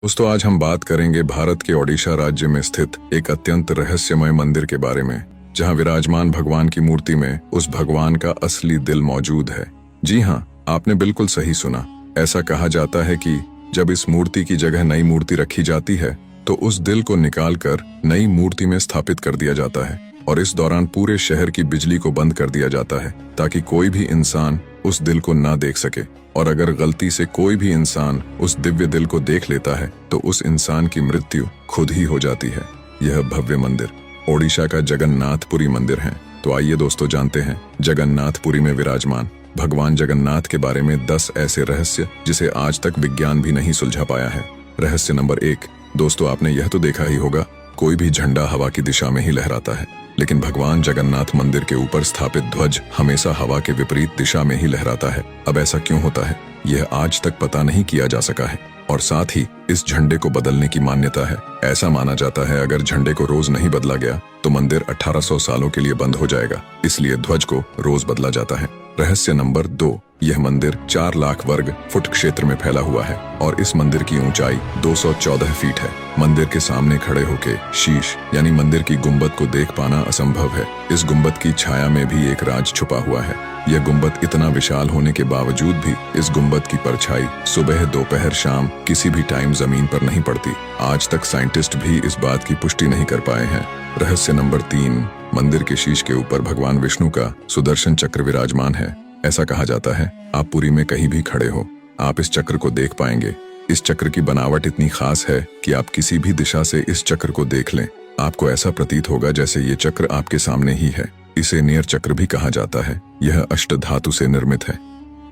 दोस्तों आज हम बात करेंगे भारत के ओडिशा राज्य में स्थित एक अत्यंत रहस्यमय मंदिर के बारे में, जहां विराजमान भगवान की मूर्ति में उस भगवान का असली दिल मौजूद है। जी हाँ, आपने बिल्कुल सही सुना। ऐसा कहा जाता है कि जब इस मूर्ति की जगह नई मूर्ति रखी जाती है तो उस दिल को निकालकर नई मूर्ति में स्थापित कर दिया जाता है और इस दौरान पूरे शहर की बिजली को बंद कर दिया जाता है ताकि कोई भी इंसान उस दिल को ना देख सके। और अगर गलती से कोई भी इंसान उस दिव्य दिल को देख लेता है तो उस इंसान की मृत्यु खुद ही हो जाती है। यह भव्य मंदिर ओडिशा का जगन्नाथपुरी मंदिर है। तो आइए दोस्तों जानते हैं जगन्नाथपुरी में विराजमान भगवान जगन्नाथ के बारे में 10 ऐसे रहस्य जिसे आज तक विज्ञान भी नहीं सुलझा पाया है। रहस्य नंबर 1। दोस्तों आपने यह तो देखा ही होगा, कोई भी झंडा हवा की दिशा में ही लहराता है, लेकिन भगवान जगन्नाथ मंदिर के ऊपर स्थापित ध्वज हमेशा हवा के विपरीत दिशा में ही लहराता है। अब ऐसा क्यों होता है, यह आज तक पता नहीं किया जा सका है। और साथ ही इस झंडे को बदलने की मान्यता है। ऐसा माना जाता है अगर झंडे को रोज नहीं बदला गया तो मंदिर 1800 सालों के लिए बंद हो जाएगा, इसलिए ध्वज को रोज बदला जाता है। रहस्य नंबर 2। यह मंदिर 4 लाख वर्ग फुट क्षेत्र में फैला हुआ है और इस मंदिर की ऊंचाई 214 फीट है। मंदिर के सामने खड़े होकर शीश यानी मंदिर की गुंबद को देख पाना असंभव है। इस गुंबद की छाया में भी एक राज छुपा हुआ है। यह गुंबद इतना विशाल होने के बावजूद भी इस गुंबद की परछाई सुबह, दोपहर, शाम किसी भी टाइम जमीन पर नहीं पड़ती। आज तक साइंटिस्ट भी इस बात की पुष्टि नहीं कर पाए हैं। रहस्य नंबर 3। मंदिर के शीश के ऊपर भगवान विष्णु का सुदर्शन चक्र विराजमान है। ऐसा कहा जाता है आप पुरी में कहीं भी खड़े हो, आप इस चक्र को देख पाएंगे। इस चक्र की बनावट इतनी खास है कि आप किसी भी दिशा से इस चक्र को देख लें, आपको ऐसा प्रतीत होगा जैसे ये चक्र आपके सामने ही है। इसे नेर चक्र भी कहा जाता है। यह अष्ट धातु से निर्मित है।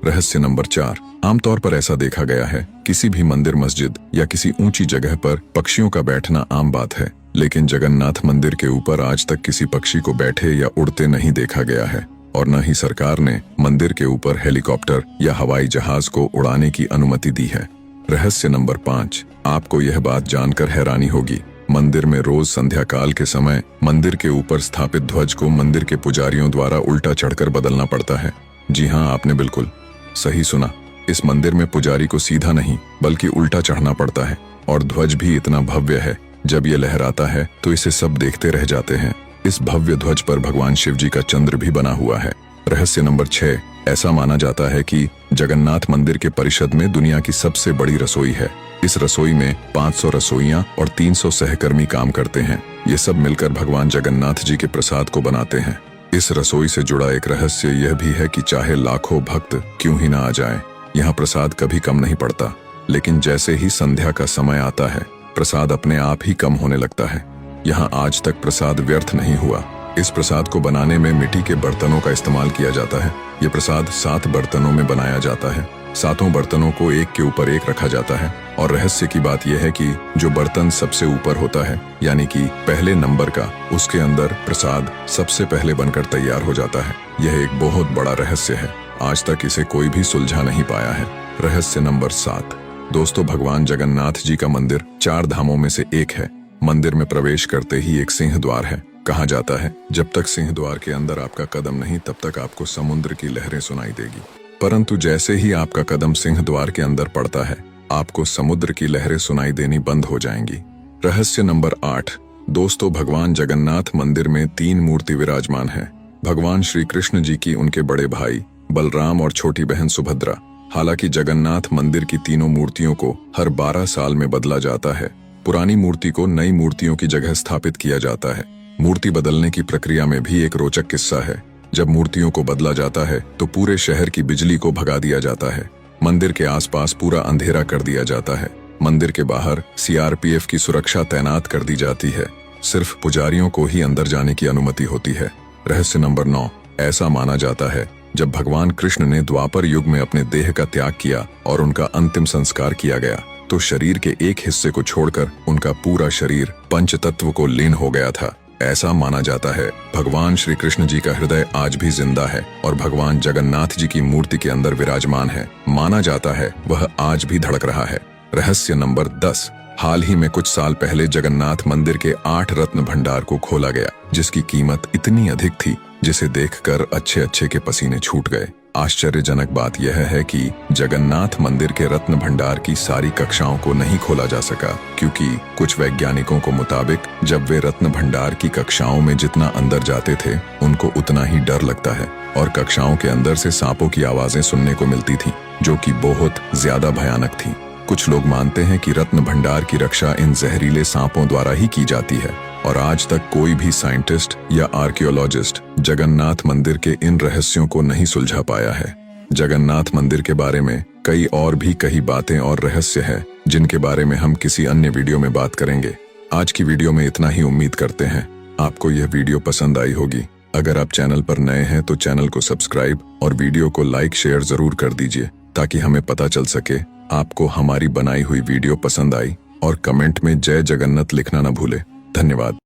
रहस्य नंबर 4। आमतौर पर ऐसा देखा गया है किसी भी मंदिर, मस्जिद या किसी ऊंची जगह पर पक्षियों का बैठना आम बात है, लेकिन जगन्नाथ मंदिर के ऊपर आज तक किसी पक्षी को बैठे या उड़ते नहीं देखा गया है और न ही सरकार ने मंदिर के ऊपर हेलीकॉप्टर या हवाई जहाज को उड़ाने की अनुमति दी है। रहस्य नंबर 5। आपको यह बात जानकर हैरानी होगी, मंदिर में रोज संध्या काल के समय मंदिर के ऊपर स्थापित ध्वज को मंदिर के पुजारियों द्वारा उल्टा चढ़कर बदलना पड़ता है। जी हाँ, आपने बिल्कुल सही सुना। इस मंदिर में पुजारी को सीधा नहीं बल्कि उल्टा चढ़ना पड़ता है और ध्वज भी इतना भव्य है, जब ये लहराता है तो इसे सब देखते रह जाते हैं। इस भव्य ध्वज पर भगवान शिव जी का चंद्र भी बना हुआ है। रहस्य नंबर 6। ऐसा माना जाता है कि जगन्नाथ मंदिर के परिषद में दुनिया की सबसे बड़ी रसोई है। इस रसोई में 500 रसोइयां और 300 सहकर्मी काम करते हैं। ये सब मिलकर भगवान जगन्नाथ जी के प्रसाद को बनाते हैं। इस रसोई से जुड़ा एक रहस्य यह भी है कि चाहे लाखों भक्त क्यों ही ना आ जाएं, यहाँ प्रसाद कभी कम नहीं पड़ता। लेकिन जैसे ही संध्या का समय आता है प्रसाद अपने आप ही कम होने लगता है। यहाँ आज तक प्रसाद व्यर्थ नहीं हुआ। इस प्रसाद को बनाने में मिट्टी के बर्तनों का इस्तेमाल किया जाता है। ये प्रसाद 7 बर्तनों में बनाया जाता है। 7 बर्तनों को एक के ऊपर एक रखा जाता है और रहस्य की बात यह है कि जो बर्तन सबसे ऊपर होता है यानी कि पहले नंबर का, उसके अंदर प्रसाद सबसे पहले बनकर तैयार हो जाता है। यह एक बहुत बड़ा रहस्य है, आज तक इसे कोई भी सुलझा नहीं पाया है। रहस्य नंबर 7। दोस्तों भगवान जगन्नाथ जी का मंदिर 4 धामों में से एक है। मंदिर में प्रवेश करते ही एक सिंह द्वार है। कहा जाता है जब तक सिंह द्वार के अंदर आपका कदम नहीं तब तक आपको समुद्र की लहरें सुनाई देगी, परंतु जैसे ही आपका कदम सिंह द्वार के अंदर पड़ता है आपको समुद्र की लहरें सुनाई देनी बंद हो जाएंगी। रहस्य नंबर 8। दोस्तों भगवान जगन्नाथ मंदिर में 3 मूर्ति विराजमान है। भगवान श्री कृष्ण जी की, उनके बड़े भाई बलराम और छोटी बहन सुभद्रा। हालांकि जगन्नाथ मंदिर की तीनों मूर्तियों को हर 12 साल में बदला जाता है। पुरानी मूर्ति को नई मूर्तियों की जगह स्थापित किया जाता है। मूर्ति बदलने की प्रक्रिया में भी एक रोचक किस्सा है। जब मूर्तियों को बदला जाता है तो पूरे शहर की बिजली को भगा दिया जाता है। मंदिर के आसपास पूरा अंधेरा कर दिया जाता है। मंदिर के बाहर CRPF की सुरक्षा तैनात कर दी जाती है। सिर्फ पुजारियों को ही अंदर जाने की अनुमति होती है। रहस्य नंबर 9। ऐसा माना जाता है जब भगवान कृष्ण ने द्वापर युग में अपने देह का त्याग किया और उनका अंतिम संस्कार किया गया तो शरीर के एक हिस्से को छोड़कर उनका पूरा शरीर पंचतत्व को लीन हो गया था। ऐसा माना जाता है भगवान श्री कृष्ण जी का हृदय आज भी जिंदा है और भगवान जगन्नाथ जी की मूर्ति के अंदर विराजमान है। माना जाता है वह आज भी धड़क रहा है। रहस्य नंबर 10। हाल ही में कुछ साल पहले जगन्नाथ मंदिर के 8 रत्न भंडार को खोला गया, जिसकी कीमत इतनी अधिक थी जिसे देखकर अच्छे अच्छे के पसीने छूट गए। आश्चर्यजनक बात यह है कि जगन्नाथ मंदिर के रत्न भंडार की सारी कक्षाओं को नहीं खोला जा सका, क्योंकि कुछ वैज्ञानिकों को मुताबिक जब वे रत्न भंडार की कक्षाओं में जितना अंदर जाते थे उनको उतना ही डर लगता है, और कक्षाओं के अंदर से सांपों की आवाजें सुनने को मिलती थी जो कि बहुत ज्यादा भयानक थी। कुछ लोग मानते हैं कि रत्न भंडार की रक्षा इन जहरीले सांपों द्वारा ही की जाती है, और आज तक कोई भी साइंटिस्ट या आर्कियोलॉजिस्ट जगन्नाथ मंदिर के इन रहस्यों को नहीं सुलझा पाया है। जगन्नाथ मंदिर के बारे में कई बातें और रहस्य है जिनके बारे में हम किसी अन्य वीडियो में बात करेंगे। आज की वीडियो में इतना ही। उम्मीद करते हैं आपको यह वीडियो पसंद आई होगी। अगर आप चैनल पर नए हैं तो चैनल को सब्सक्राइब और वीडियो को लाइक शेयर जरूर कर दीजिए, ताकि हमें पता चल सके आपको हमारी बनाई हुई वीडियो पसंद आई, और कमेंट में जय जगन्नाथ लिखना न भूले। धन्यवाद।